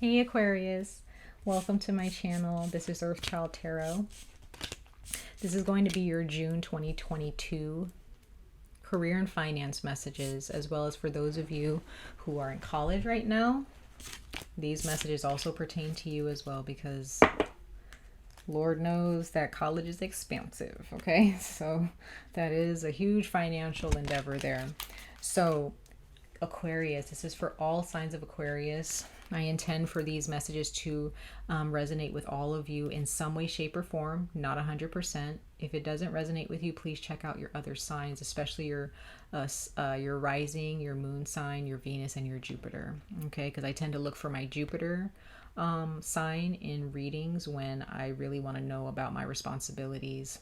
Hey Aquarius, welcome to my channel. This is Earth Child Tarot. This is going to be your June 2022 career and finance messages, as well as for those of you who are in college right now. These messages also pertain to you as well, because Lord knows that college is expensive, okay? So that is a huge financial endeavor there. So Aquarius, this is for all signs of Aquarius. I intend for these messages to resonate with all of you in some way, shape, or form, not 100%. If it doesn't resonate with you, please check out your other signs, especially your rising, your moon sign, your Venus, and your Jupiter. Okay, because I tend to look for my Jupiter sign in readings when I really want to know about my responsibilities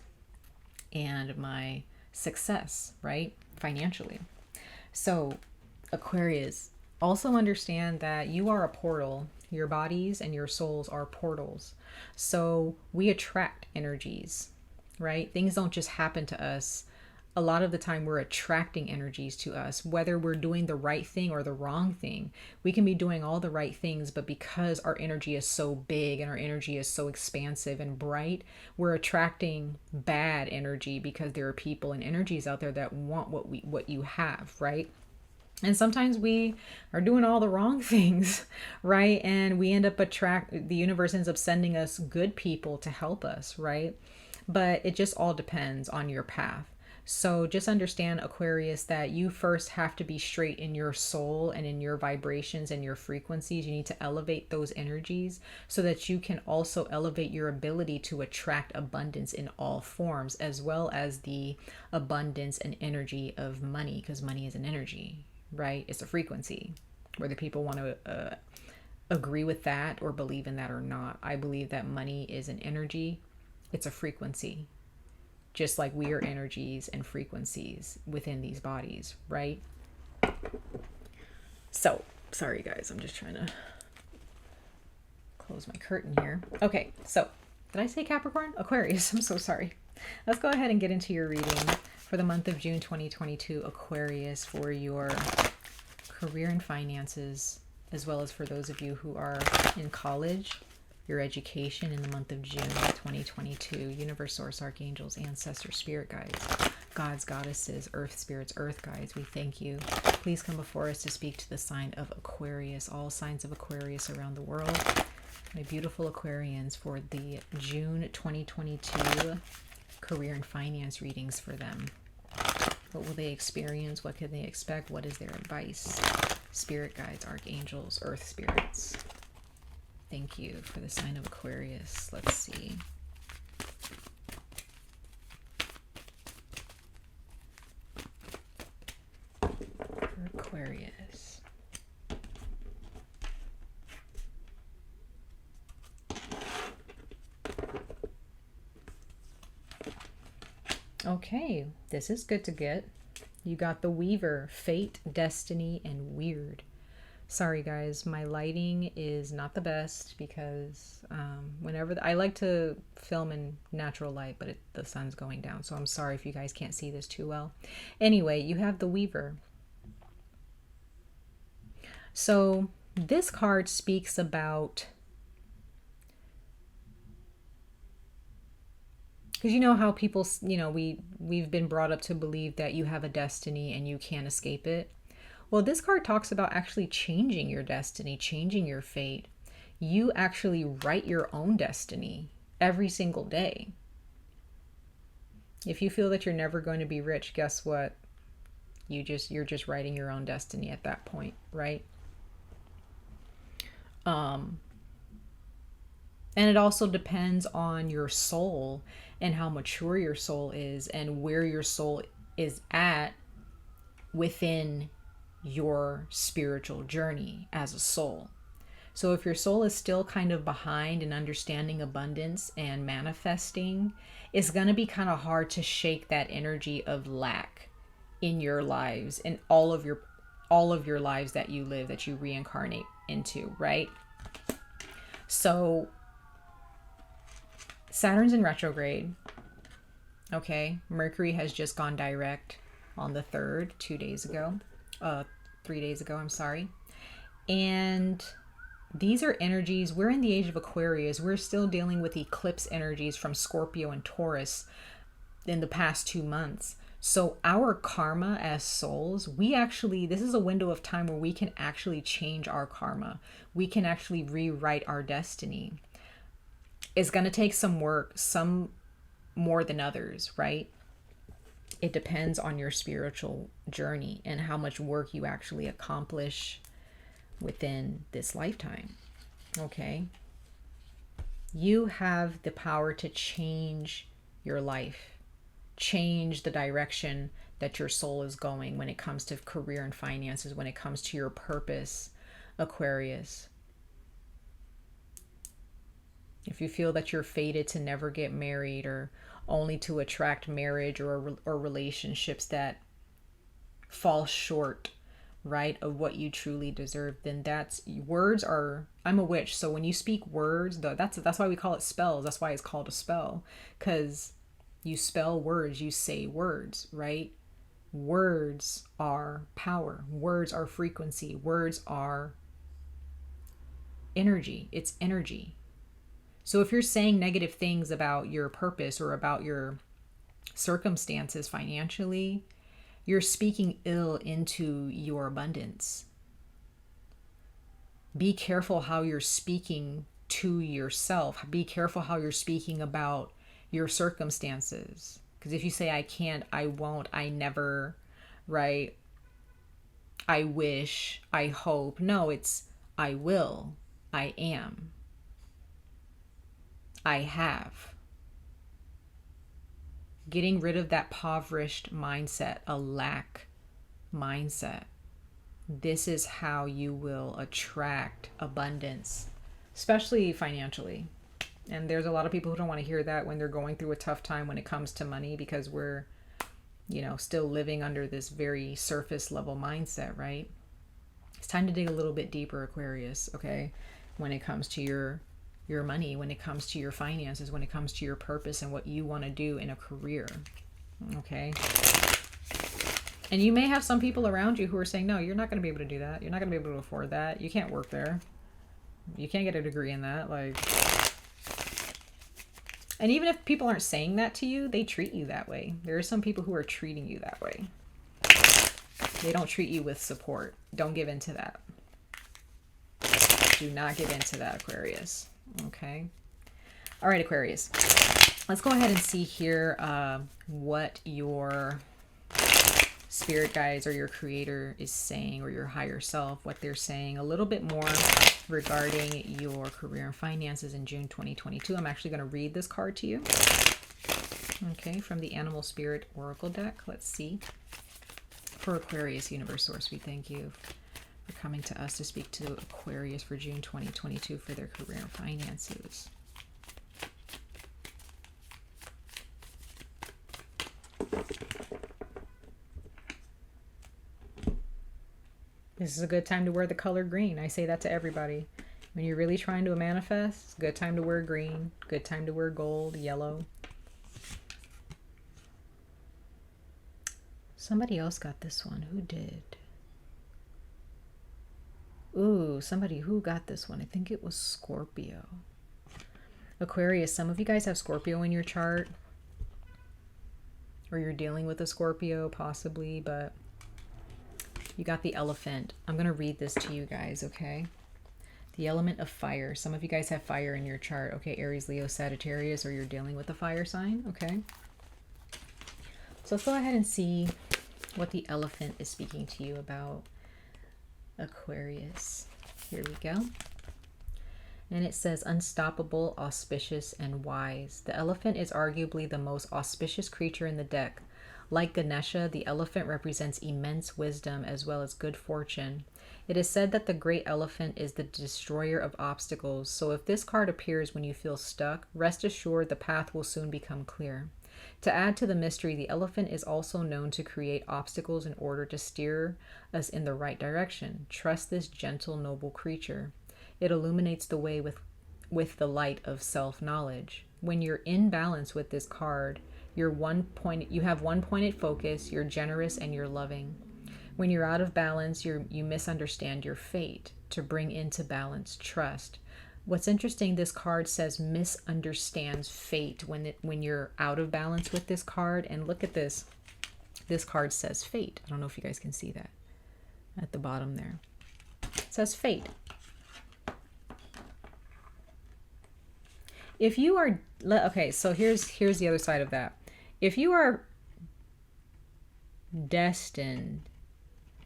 and my success, right? Financially. So Aquarius, also understand that you are a portal. Your bodies and your souls are portals. So we attract energies, right? Things don't just happen to us. A lot of the time we're attracting energies to us, whether we're doing the right thing or the wrong thing. We can be doing all the right things, but because our energy is so big and our energy is so expansive and bright, we're attracting bad energy because there are people and energies out there that want what you have, right? And sometimes we are doing all the wrong things, right? And we end up the universe ends up sending us good people to help us, right? But it just all depends on your path. So just understand, Aquarius, that you first have to be straight in your soul and in your vibrations and your frequencies. You need to elevate those energies so that you can also elevate your ability to attract abundance in all forms, as well as the abundance and energy of money, because money is an energy, right? It's a frequency, whether people want to agree with that or believe in that or not. I believe that money is an energy. It's a frequency, just like we are energies and frequencies within these bodies, right? So, sorry guys, I'm just trying to close my curtain here. Okay, so did I say Capricorn? Aquarius, I'm so sorry. Let's go ahead and get into your reading for the month of June 2022, Aquarius, for your career and finances, as well as for those of you who are in college, your education in the month of June 2022. Universe, source, archangels, ancestors, spirit guides, gods, goddesses, earth spirits, earth guides, we thank you. Please come before us to speak to the sign of Aquarius, all signs of Aquarius around the world. My beautiful Aquarians, for the June 2022 career and finance readings for them. What will they experience? What can they expect? What is their advice? Spirit guides, archangels, earth spirits. Thank you for the sign of Aquarius. Let's see. For Aquarius. Okay, this is good to get. You got the Weaver, Fate, Destiny, and Weird. Sorry guys, my lighting is not the best because I like to film in natural light, but the sun's going down, so I'm sorry if you guys can't see this too well. Anyway, you have the Weaver. So this card speaks about, because you know how people, we've been brought up to believe that you have a destiny and you can't escape it. Well, this card talks about actually changing your destiny, changing your fate. You actually write your own destiny every single day. If you feel that you're never going to be rich, guess what? You're just writing your own destiny at that point, right? And it also depends on your soul and how mature your soul is and where your soul is at within your spiritual journey as a soul. So if your soul is still kind of behind in understanding abundance and manifesting, it's going to be kind of hard to shake that energy of lack in your lives and all of your lives that you live, that you reincarnate into, right? So Saturn's in retrograde. Okay, Mercury has just gone direct on the 3rd, 3 days ago, I'm sorry. And these are energies. We're in the age of Aquarius. We're still dealing with eclipse energies from Scorpio and Taurus in the past 2 months. So our karma as souls, this is a window of time where we can actually change our karma. We can actually rewrite our destiny. It's going to take some work, some more than others, right? It depends on your spiritual journey and how much work you actually accomplish within this lifetime. Okay? You have the power to change your life, change the direction that your soul is going when it comes to career and finances, when it comes to your purpose, Aquarius. If you feel that you're fated to never get married, or only to attract marriage or relationships that fall short, right, of what you truly deserve, then I'm a witch, so when you speak words, that's why we call it spells. That's why it's called a spell, because you spell words, you say words, right? Words are power, words are frequency, words are energy. It's energy. So if you're saying negative things about your purpose or about your circumstances financially, you're speaking ill into your abundance. Be careful how you're speaking to yourself. Be careful how you're speaking about your circumstances. Because if you say, I can't, I won't, I never, right? I wish, I hope. No, it's I will, I am, I have. Getting rid of that impoverished mindset, a lack mindset. This is how you will attract abundance, especially financially. And there's a lot of people who don't want to hear that when they're going through a tough time when it comes to money, because we're, still living under this very surface level mindset, right? It's time to dig a little bit deeper, Aquarius, okay? When it comes to your money, when it comes to your finances, when it comes to your purpose and what you want to do in a career, okay? And you may have some people around you who are saying, no, you're not going to be able to do that. You're not going to be able to afford that. You can't work there. You can't get a degree in that. And even if people aren't saying that to you, they treat you that way. There are some people who are treating you that way. They don't treat you with support. Don't give in to that. Do not give in to that, Aquarius. Okay. All right, Aquarius. Let's go ahead and see here what your spirit guides or your creator is saying, or your higher self, what they're saying a little bit more regarding your career and finances in June 2022. I'm actually going to read this card to you. Okay, from the Animal Spirit Oracle deck. Let's see. For Aquarius, Universe Source, we thank you for coming to us to speak to Aquarius for June 2022 for their career and finances. This is a good time to wear the color green. I say that to everybody. When you're really trying to manifest, good time to wear green, good time to wear gold, yellow. Somebody else got this one. Who did? Ooh, somebody who got this one. I think it was Scorpio. Aquarius, some of you guys have Scorpio in your chart. Or you're dealing with a Scorpio, possibly, but you got the elephant. I'm going to read this to you guys, okay? The element of fire. Some of you guys have fire in your chart. Okay, Aries, Leo, Sagittarius, or you're dealing with a fire sign, okay? So let's go ahead and see what the elephant is speaking to you about, Aquarius. Here we go. And it says, unstoppable, auspicious, and wise. The elephant is arguably the most auspicious creature in the deck. Like Ganesha, the elephant represents immense wisdom as well as good fortune. It is said that the great elephant is the destroyer of obstacles, so if this card appears when you feel stuck, rest assured the path will soon become clear. To add to the mystery, the elephant is also known to create obstacles in order to steer us in the right direction. Trust this gentle, noble creature. It illuminates the way with the light of self-knowledge. When you're in balance with this card, you have one-pointed focus, you're generous, and you're loving. When you're out of balance, you misunderstand your fate. to bring into balance trust. What's interesting, this card says misunderstands fate when you're out of balance with this card. And look at this. This card says fate. I don't know if you guys can see that at the bottom there. It says fate. If you are, okay, so here's the other side of that. If you are destined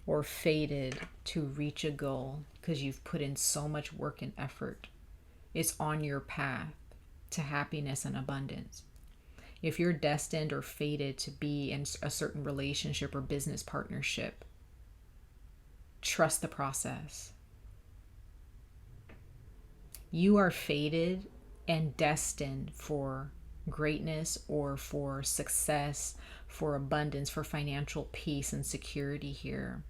or fated to reach a goal because you've put in so much work and effort, it's on your path to happiness and abundance. If you're destined or fated to be in a certain relationship or business partnership, trust the process. You are fated and destined for greatness or for success, for abundance, for financial peace and security here.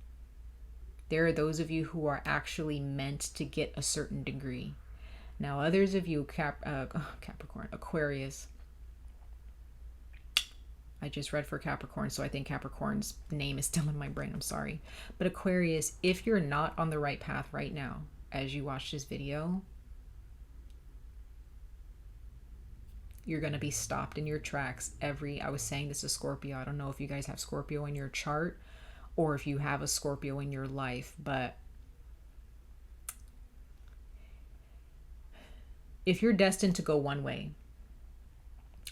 There are those of you who are actually meant to get a certain degree. Now, others of you, Capricorn, Aquarius, I just read for Capricorn, so I think Capricorn's name is still in my brain. I'm sorry. But Aquarius, if you're not on the right path right now, as you watch this video, you're going to be stopped in your tracks I was saying this to Scorpio. I don't know if you guys have Scorpio in your chart or if you have a Scorpio in your life, but if you're destined to go one way,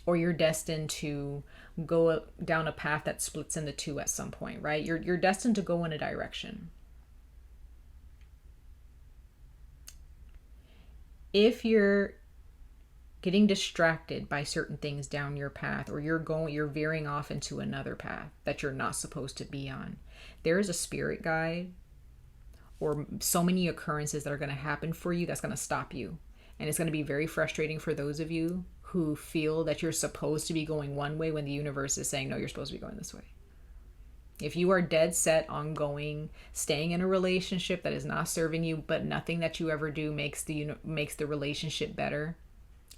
or you're destined to go down a path that splits into two at some point, right? You're destined to go in a direction. If you're getting distracted by certain things down your path, or you're veering off into another path that you're not supposed to be on, there is a spirit guide or so many occurrences that are going to happen for you that's going to stop you. And it's going to be very frustrating for those of you who feel that you're supposed to be going one way when the universe is saying, no, you're supposed to be going this way. If you are dead set on staying in a relationship that is not serving you, but nothing that you ever do makes the relationship better,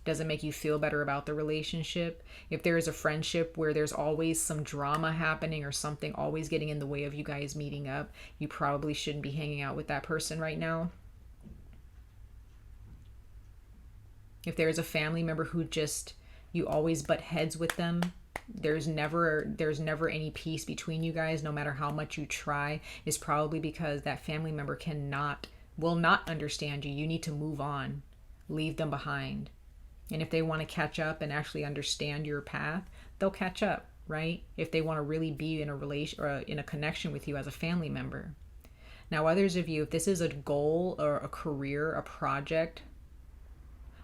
doesn't make you feel better about the relationship. If there is a friendship where there's always some drama happening or something always getting in the way of you guys meeting up, you probably shouldn't be hanging out with that person right now. If there's a family member who you always butt heads with them, there's never any peace between you guys, no matter how much you try, is probably because that family member will not understand you. You need to move on, leave them behind. And if they want to catch up and actually understand your path, they'll catch up, right? If they want to really be in a relation or in a connection with you as a family member. Now, others of you, if this is a goal or a career, a project,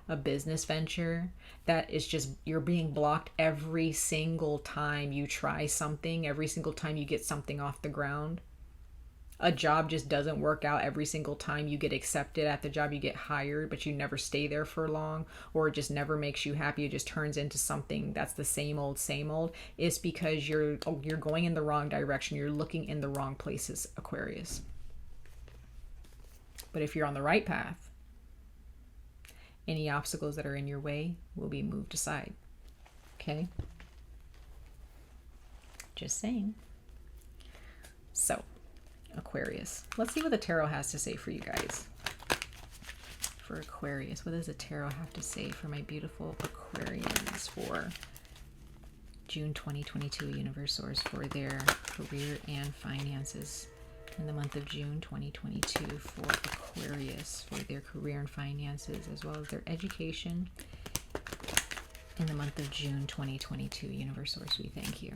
a business venture that is just, you're being blocked every single time you try something, every single time you get something off the ground. A job just doesn't work out every single time you get accepted at the job, you get hired, but you never stay there for long, or it just never makes you happy. It just turns into something that's the same old. It's because you're going in the wrong direction. You're looking in the wrong places, Aquarius. But if you're on the right path, any obstacles that are in your way will be moved aside. Okay? Just saying. So, Aquarius. Let's see what the tarot has to say for you guys. For Aquarius, what does the tarot have to say for my beautiful Aquarians for June 2022 universe source for their career and finances in the month of June 2022 for Aquarius for their career and finances as well as their education in the month of June 2022 universe source. We thank you.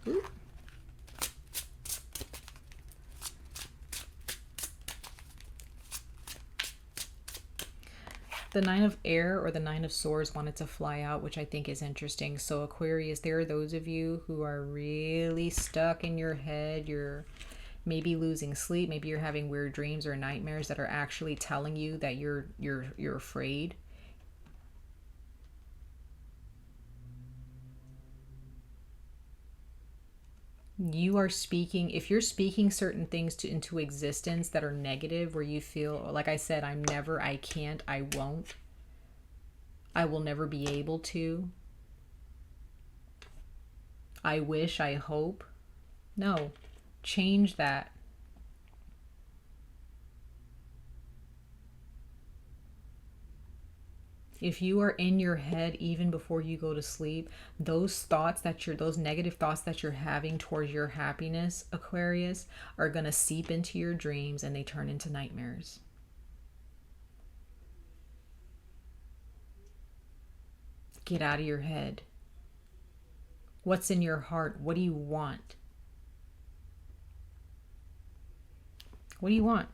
Ooh. The Nine of Air or the Nine of Swords wanted to fly out, which I think is interesting. So Aquarius, there are those of you who are really stuck in your head. You're maybe losing sleep. Maybe you're having weird dreams or nightmares that are actually telling you that you're afraid. You are speaking, if you're speaking certain things into existence that are negative, where you feel, like I said, I'm never, I can't, I won't, I will never be able to, I wish, I hope, No, change that. If you are in your head even before you go to sleep, those negative thoughts that you're having towards your happiness, Aquarius, are going to seep into your dreams and they turn into nightmares. Get out of your head. What's in your heart? What do you want? What do you want?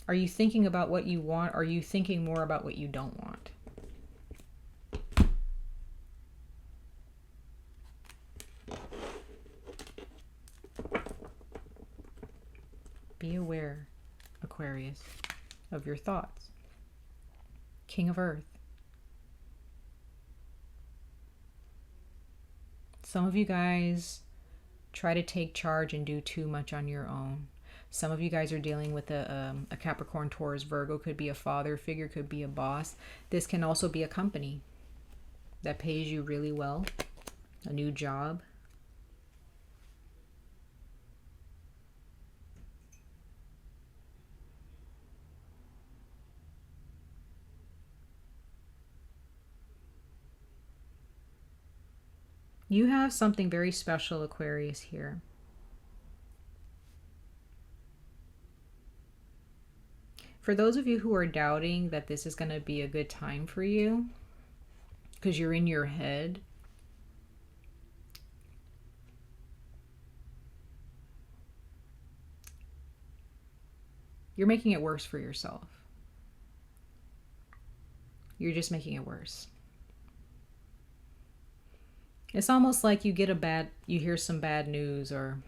Are you thinking about what you want? Or are you thinking more about what you don't want? Be aware, Aquarius, of your thoughts. King of Earth. Some of you guys try to take charge and do too much on your own. Some of you guys are dealing with a Capricorn, Taurus, Virgo. Could be a father figure, could be a boss. This can also be a company that pays you really well, a new job. You have something very special, Aquarius, here. For those of you who are doubting that this is going to be a good time for you, because you're in your head, you're making it worse for yourself. You're just making it worse. It's almost like you hear some bad news, or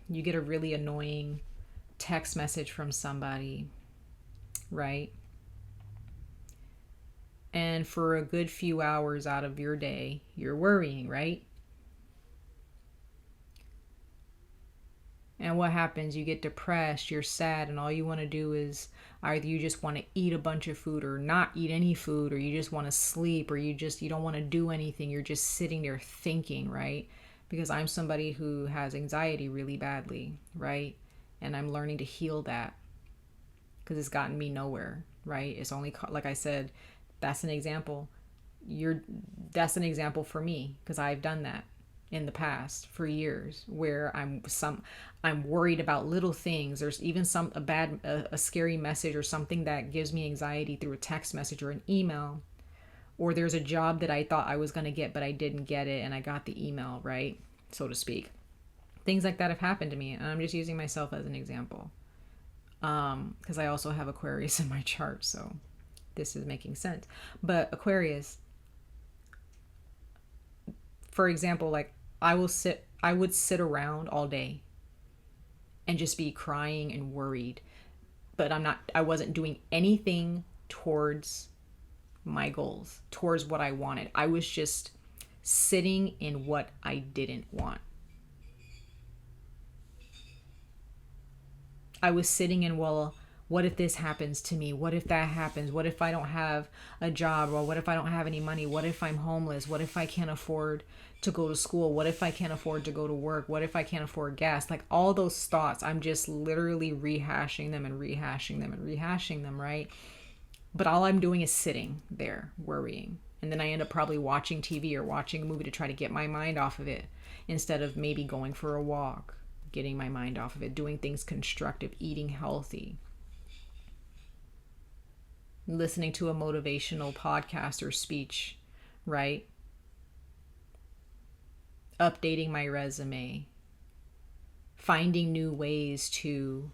you get a really annoying text message from somebody, right? And for a good few hours out of your day, you're worrying, right? And what happens? You get depressed, you're sad, and all you want to do is either you just want to eat a bunch of food or not eat any food, or you just want to sleep, or you don't want to do anything. You're just sitting there thinking, right? Because I'm somebody who has anxiety really badly, right? And I'm learning to heal that because it's gotten me nowhere, right? It's only, like I said, that's an example. That's an example for me because I've done that in the past for years, where I'm worried about little things. There's even a scary message or something that gives me anxiety through a text message or an email, or there's a job that I thought I was going to get but I didn't get it and I got the email, right, so to speak. Things like that have happened to me, and I'm just using myself as an example because I also have Aquarius in my chart, so this is making sense. But Aquarius, for example, like I would sit around all day and just be crying and worried, but I wasn't doing anything towards my goals, towards what I wanted. I was just sitting in what I didn't want. I was sitting in, well, what if this happens to me? What if that happens? What if I don't have a job? Or what if I don't have any money? What if I'm homeless? What if I can't afford to go to school? What if I can't afford to go to work? What if I can't afford gas? Like all those thoughts, I'm just literally rehashing them and rehashing them and rehashing them, right? But all I'm doing is sitting there worrying. And then I end up probably watching TV or watching a movie to try to get my mind off of it, instead of maybe going for a walk, getting my mind off of it, doing things constructive, eating healthy, listening to a motivational podcast or speech, right? Updating my resume, finding new ways to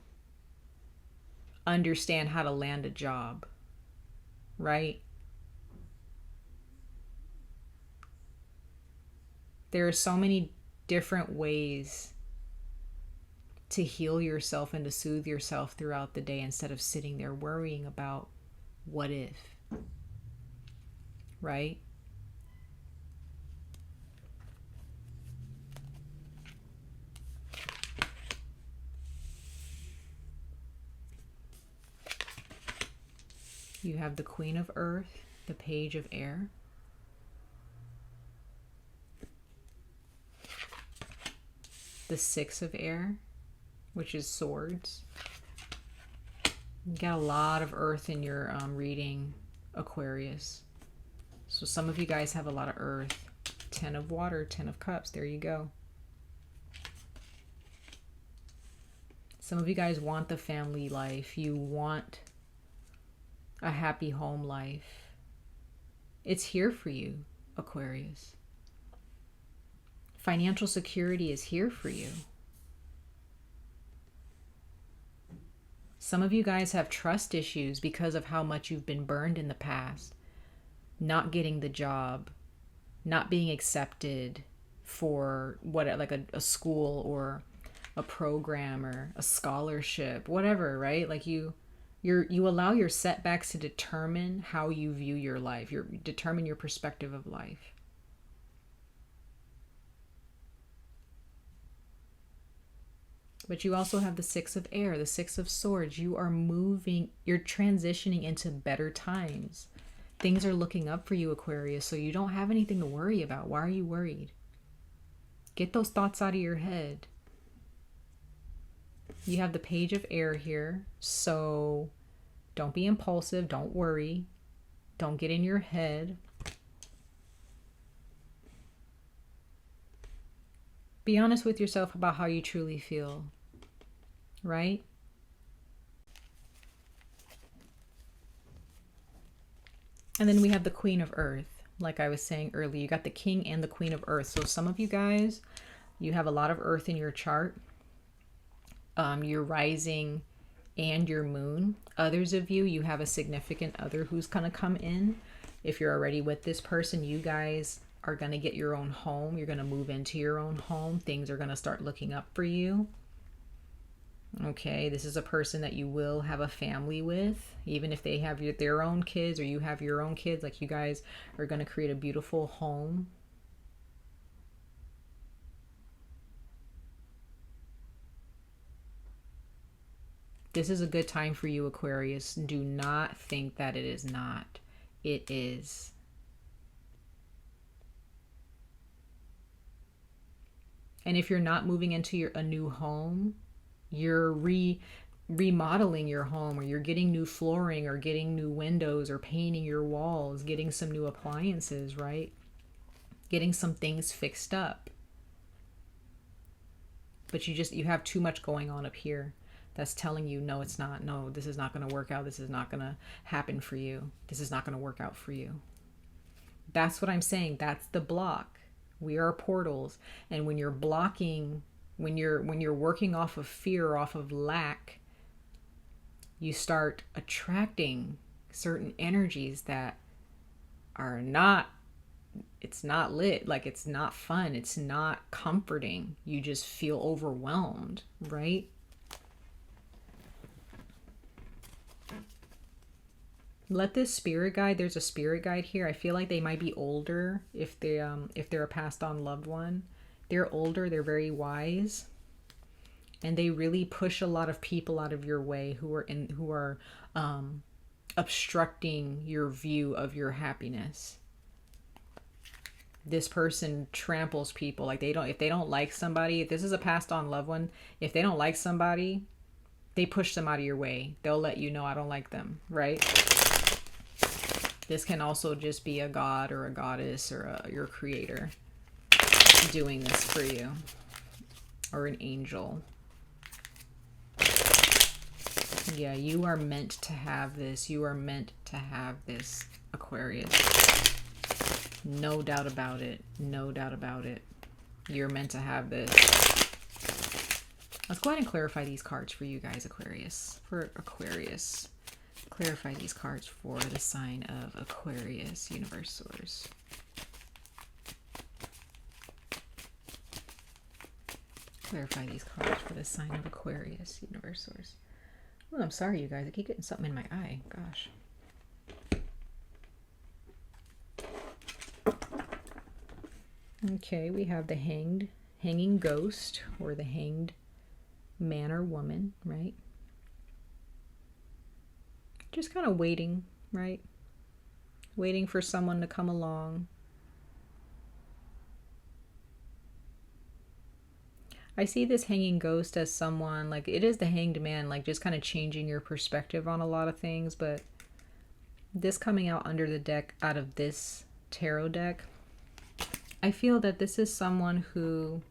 understand how to land a job, right? There are so many different ways to heal yourself and to soothe yourself throughout the day, instead of sitting there worrying about what if, right? You have the Queen of Earth, the Page of Air. the Six of Air, which is Swords. You got a lot of earth in your reading, Aquarius. So some of you guys have a lot of earth. 10 of Water, 10 of Cups. There you go. Some of you guys want the family life. You want a happy home life. It's here for you, Aquarius. Financial security is here for you. Some of you guys have trust issues because of how much you've been burned in the past. Not getting the job, not being accepted for what, like a school or a program or a scholarship, whatever, right? Like you allow your setbacks to determine how you view your life. You determine your perspective of life. But you also have the Six of Air, the Six of Swords. You are moving, you're transitioning into better times. Things are looking up for you, Aquarius, so you don't have anything to worry about. Why are you worried? Get those thoughts out of your head. You have the Page of Air here, so don't be impulsive. Don't worry. Don't get in your head. Be honest with yourself about how you truly feel, right? And then we have the Queen of Earth. Like I was saying earlier, you got the King and the Queen of Earth. So some of you guys, you have a lot of Earth in your chart. Your rising and your moon. Others of you, you have a significant other who's going to come in. If you're already with this person, you guys are going to get your own home. You're going to move into your own home. Things are going to start looking up for you. Okay, this is a person that you will have a family with, even if they have their own kids or you have your own kids. Like, you guys are going to create a beautiful home. This is a good time for you, Aquarius. Do not think that it is not. It is. And if you're not moving into a new home, you're remodeling your home, or you're getting new flooring or getting new windows or painting your walls, getting some new appliances, right? Getting some things fixed up. But you have too much going on up here that's telling you, no, it's not. No, this is not going to work out. This is not going to happen for you. This is not going to work out for you. That's what I'm saying. That's the block. We are portals. And when you're blocking, when you're working off of fear, off of lack, you start attracting certain energies that are not, it's not lit, like it's not fun, it's not comforting. You just feel overwhelmed, right? Let this spirit guide, there's a spirit guide here. I feel like they might be older if they're a passed on loved one. They're older, they're very wise, and they really push a lot of people out of your way who are obstructing your view of your happiness. This person tramples people. Like, if they don't like somebody, if this is a passed on loved one, if they don't like somebody, they push them out of your way. They'll let you know, I don't like them, right? This can also just be a god or a goddess or your creator doing this for you, or an angel. Yeah, you are meant to have this. You are meant to have this, Aquarius. No doubt about it. No doubt about it. You're meant to have this. Let's go ahead and clarify these cards for you guys, Aquarius. For Aquarius. Clarify these cards for the sign of Aquarius, universe source. Clarify these cards for the sign of Aquarius, universe source. Oh, I'm sorry, you guys. I keep getting something in my eye. Gosh. Okay, we have the hanging ghost, or the hanged man or woman, right? Just kind of waiting, right? Waiting for someone to come along. I see this hanging ghost as someone, like, it is the Hanged Man, like, just kind of changing your perspective on a lot of things. But this coming out under the deck, out of this tarot deck, I feel that this is someone who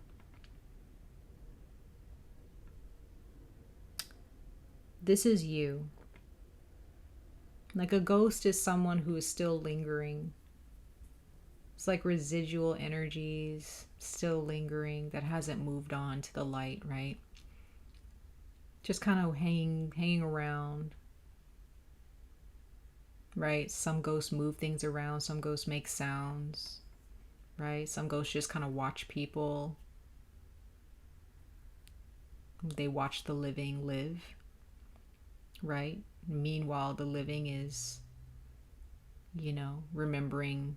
this is you. Like, a ghost is someone who is still lingering. It's like residual energies still lingering that hasn't moved on to the light, right? Just kind of hanging around, right? Some ghosts move things around, some ghosts make sounds, right? Some ghosts just kind of watch people. They watch the living live, right? Meanwhile, the living is, you know, remembering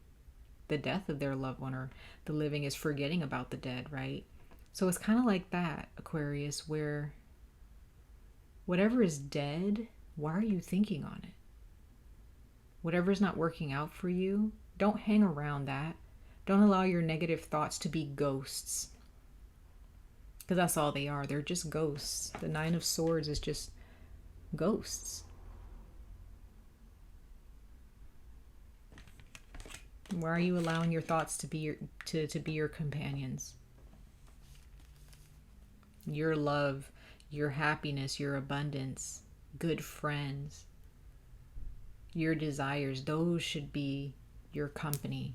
the death of their loved one, or the living is forgetting about the dead, right? So it's kind of like that, Aquarius, where whatever is dead, why are you thinking on it? Whatever's not working out for you, don't hang around that. Don't allow your negative thoughts to be ghosts, because that's all they are. They're just ghosts. The Nine of Swords is just ghosts. Why are you allowing your thoughts to be your companions? Your love, your happiness, your abundance, good friends, your desires, those should be your company.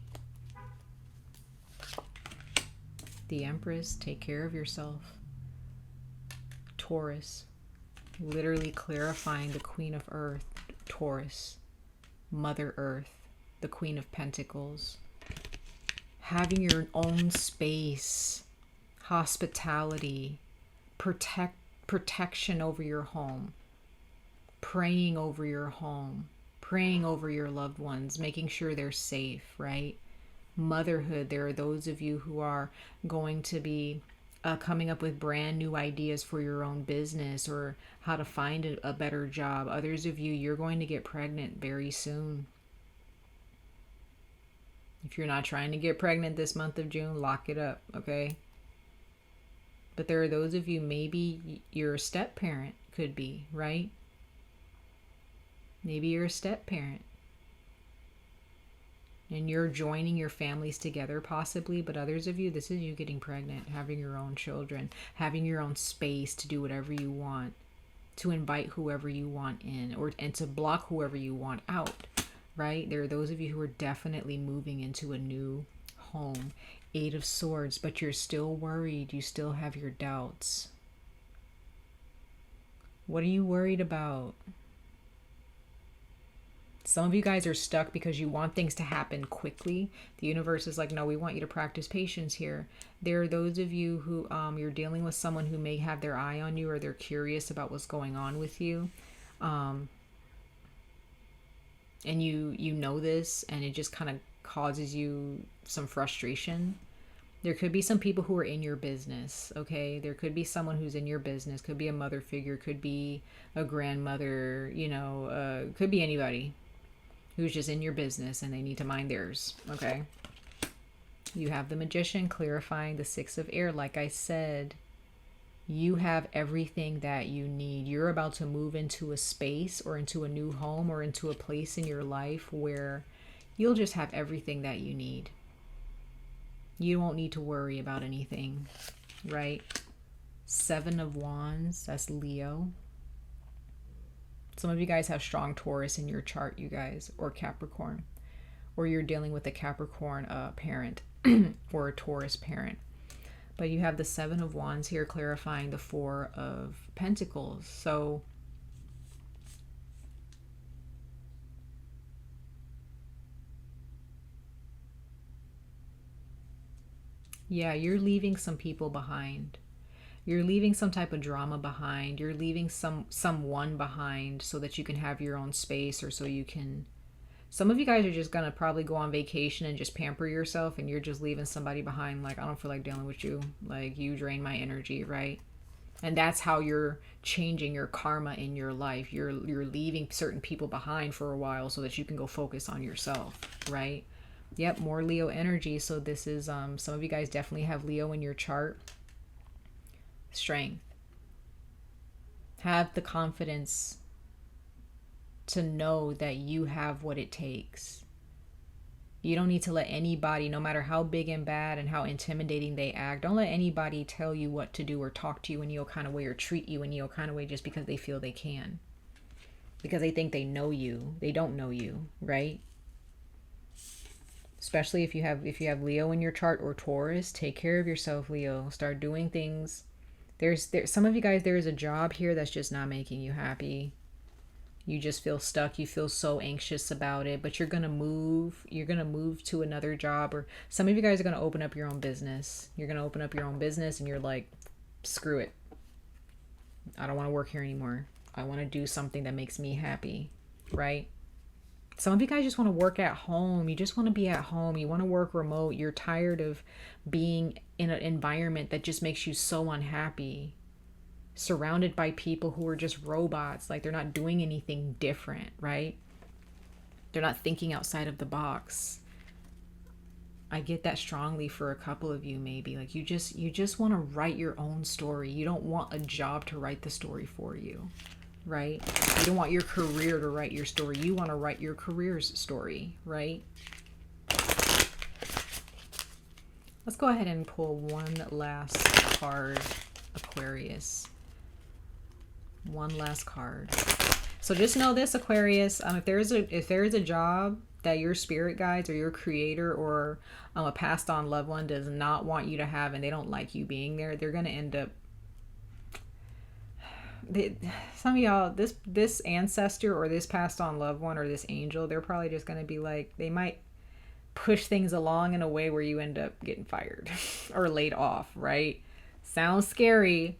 The Empress, take care of yourself. Taurus, literally clarifying the Queen of Earth. Taurus, Mother Earth, the Queen of Pentacles. Having your own space, hospitality, protection over your home, praying over your home, praying over your loved ones, making sure they're safe, right? Motherhood, there are those of you who are going to be coming up with brand new ideas for your own business, or how to find a better job. Others of you, you're going to get pregnant very soon. If you're not trying to get pregnant this month of June, lock it up, okay? But there are those of you, maybe you're a step parent, could be, right? Maybe you're a step parent. And you're joining your families together possibly, but others of you, this is you getting pregnant, having your own children, having your own space to do whatever you want, to invite whoever you want in, and to block whoever you want out, right? There are those of you who are definitely moving into a new home. Eight of Swords, but you're still worried. You still have your doubts. What are you worried about? Some of you guys are stuck because you want things to happen quickly. The universe is like, no, we want you to practice patience here. There are those of you who you're dealing with someone who may have their eye on you, or they're curious about what's going on with you. And you know this, and it just kind of causes you some frustration. There could be some people who are in your business, okay? There could be someone who's in your business. Could be a mother figure, could be a grandmother, you know, could be anybody who's just in your business and they need to mind theirs, okay? You have the Magician clarifying the Six of Air. Like I said, you have everything that you need. You're about to move into a space, or into a new home, or into a place in your life where you'll just have everything that you need. You won't need to worry about anything, right? Seven of Wands, that's Leo. Some of you guys have strong Taurus in your chart, you guys, or Capricorn, or you're dealing with a Capricorn parent or a Taurus parent. But you have the Seven of Wands here clarifying the Four of Pentacles. So yeah, you're leaving some people behind. You're leaving some type of drama behind. You're leaving someone behind so that you can have your own space, or so you can... Some of you guys are just going to probably go on vacation and just pamper yourself, and you're just leaving somebody behind. Like, I don't feel like dealing with you. Like, you drain my energy, right? And that's how you're changing your karma in your life. You're leaving certain people behind for a while so that you can go focus on yourself, right? Yep, more Leo energy. So this is, some of you guys definitely have Leo in your chart. strength. Have the confidence to know that you have what it takes. You don't need to let anybody, no matter how big and bad and how intimidating they act, don't let anybody tell you what to do or talk to you in your kind of way or treat you in your kind of way just because they feel they can. Because they think they know you. They don't know you, right? Especially if you have Leo in your chart or Taurus, take care of yourself, Leo. Start doing things. There's some of you guys, there is a job here that's just not making you happy. You just feel stuck. You feel so anxious about it, but you're going to move. You're going to move to another job, or some of you guys are going to open up your own business. You're going to open up your own business and you're like, screw it. I don't want to work here anymore. I want to do something that makes me happy, right? Some of you guys just want to work at home. You just want to be at home. You want to work remote. You're tired of being in an environment that just makes you so unhappy. Surrounded by people who are just robots, like they're not doing anything different, right? They're not thinking outside of the box. I get that strongly for a couple of you, maybe. Like you just want to write your own story. You don't want a job to write the story for you, right? You don't want your career to write your story. You want to write your career's story, right? Let's go ahead and pull one last card, Aquarius. One last card. So just know this, Aquarius, if there is a job that your spirit guides or your creator or a passed on loved one does not want you to have, and they don't like you being there, they're going to end up, some of y'all, this ancestor or this passed on loved one or this angel, they're probably just going to be like, they might push things along in a way where you end up getting fired or laid off, right? Sounds scary.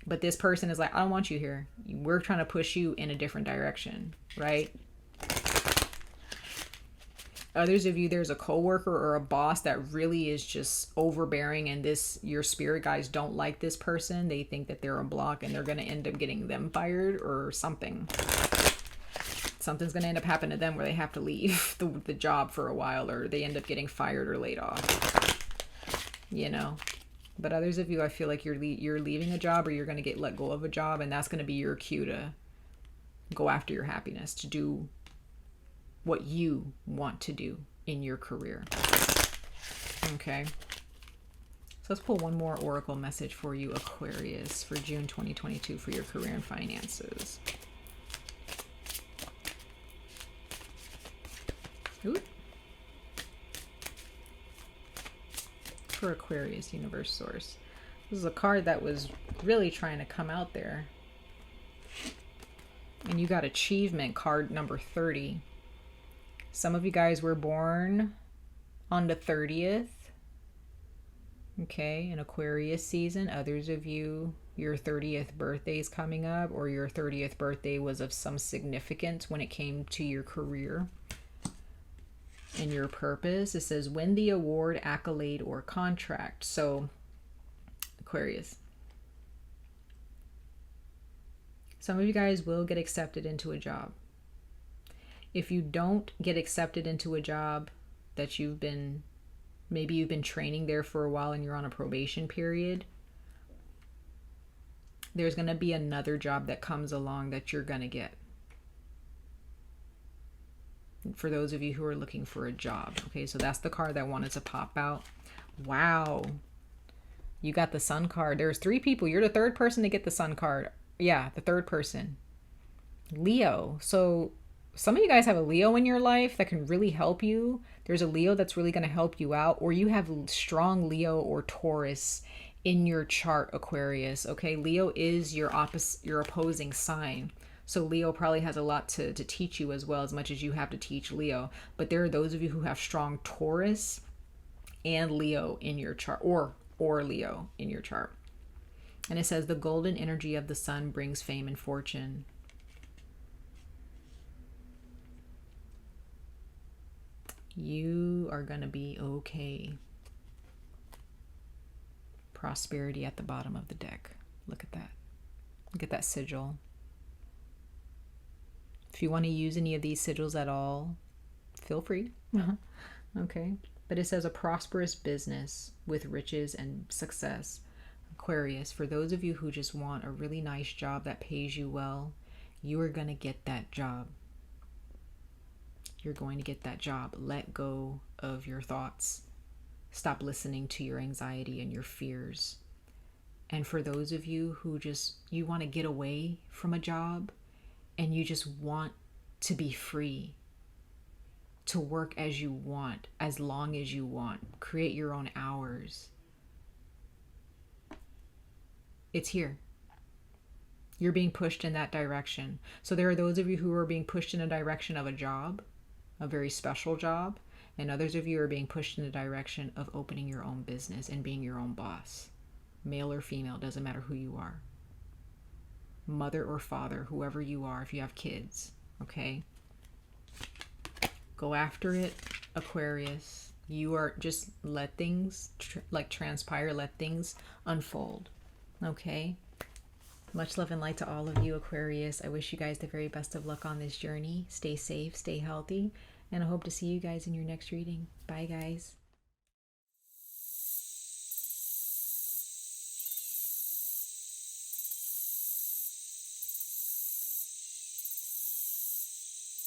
But this person is like, I don't want you here. We're trying to push you in a different direction, right? Others of you, there's a coworker or a boss that really is just overbearing, and your spirit guides don't like this person. They think that they're a block and they're going to end up getting them fired or something. Something's going to end up happening to them where they have to leave the job for a while, or they end up getting fired or laid off, you know? But others of you, I feel like you're leaving a job, or you're going to get let go of a job, and that's going to be your cue to go after your happiness, to do what you want to do in your career. Okay. So let's pull one more oracle message for you, Aquarius, for June 2022 for your career and finances. Ooh. For Aquarius, universe source. This is a card that was really trying to come out there. And you got achievement, card number 30. Some of you guys were born on the 30th. Okay, in Aquarius season. Others of you, your 30th birthday is coming up, or your 30th birthday was of some significance when it came to your career and your purpose. It says win the award, accolade, or contract. So Aquarius, some of you guys will get accepted into a job. If you don't get accepted into a job that maybe you've been training there for a while and you're on a probation period, there's going to be another job that comes along that you're going to get. For those of you who are looking for a job. Okay, so that's the card that wanted to pop out. Wow. You got the Sun card. There's 3 people. You're the 3rd person to get the Sun card. Yeah, the 3rd person. Leo. So some of you guys have a Leo in your life that can really help you. There's a Leo that's really going to help you out. Or you have strong Leo or Taurus in your chart, Aquarius. Okay, Leo is your opposing sign. So Leo probably has a lot to teach you as well, as much as you have to teach Leo. But there are those of you who have strong Taurus and Leo in your chart, or Leo in your chart. And it says the golden energy of the sun brings fame and fortune. You are going to be okay. Prosperity at the bottom of the deck. Look at that. Look at that sigil. If you want to use any of these sigils at all, feel free. Okay. But it says a prosperous business with riches and success. Aquarius, for those of you who just want a really nice job that pays you well, you are going to get that job. You're going to get that job. Let go of your thoughts. Stop listening to your anxiety and your fears. And for those of you who you want to get away from a job and you just want to be free, to work as you want, as long as you want, create your own hours, it's here. You're being pushed in that direction. So there are those of you who are being pushed in a direction of a job, a very special job, and others of you are being pushed in the direction of opening your own business and being your own boss. Male or female, doesn't matter who you are. Mother or father, whoever you are, if you have kids, okay? Go after it, Aquarius. You are just let things transpire, let things unfold, okay? Much love and light to all of you, Aquarius. I wish you guys the very best of luck on this journey. Stay safe, stay healthy, and I hope to see you guys in your next reading. Bye, guys.